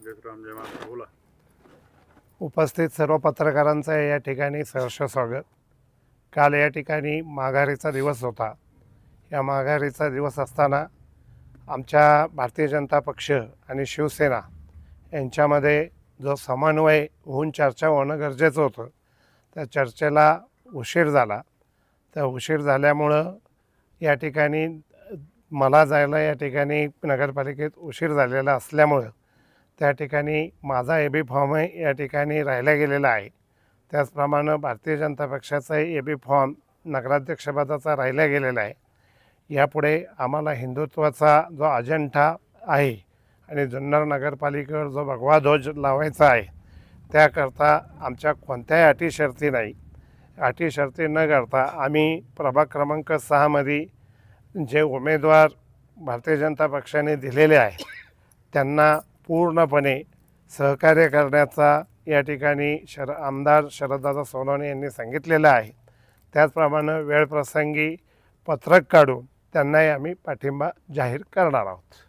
जयराम जय महाराज बोला. उपस्थित सर्व पत्रकारांचं या ठिकाणी सहर्ष स्वागत. काल या ठिकाणी माघारीचा दिवस होता. या माघारीचा दिवस असताना आमच्या भारतीय जनता पक्ष आणि शिवसेना यांच्यामध्ये जो समन्वय होऊन चर्चा होणं गरजेचं होतं, त्या चर्चेला उशीर झाला. त्या उशीर झाल्यामुळं या ठिकाणी मला जायला या ठिकाणी नगरपालिकेत उशीर झालेला असल्यामुळं त्या ठिकाणी माझा ए बी फॉर्मही या ठिकाणी राहिला गेलेला आहे. त्याचप्रमाणे Bharatiya Janata पक्षाचाही A B form नगराध्यक्षपदाचा राहिला गेलेला आहे. यापुढे आम्हाला हिंदुत्वाचा जो अजेंडा आहे आणि जुन्नर नगरपालिकेवर जो भगवा ध्वज लावायचा आहे, त्याकरता आमच्या कोणत्याही अटी शर्ती नाही. अटी शर्ती न करता आम्ही प्रभाग क्रमांक 6मध्ये जे उमेदवार भारतीय जनता पक्षाने दिलेले आहे त्यांना पूर्णपणे सहकार्य करण्याचा या ठिकाणी आमदार शरददादा सोनवणे यांनी सांगितलेलं आहे. त्याचप्रमाणे वेळप्रसंगी पत्रक काढून त्यांनाही आम्ही पाठिंबा जाहीर करणार आहोत.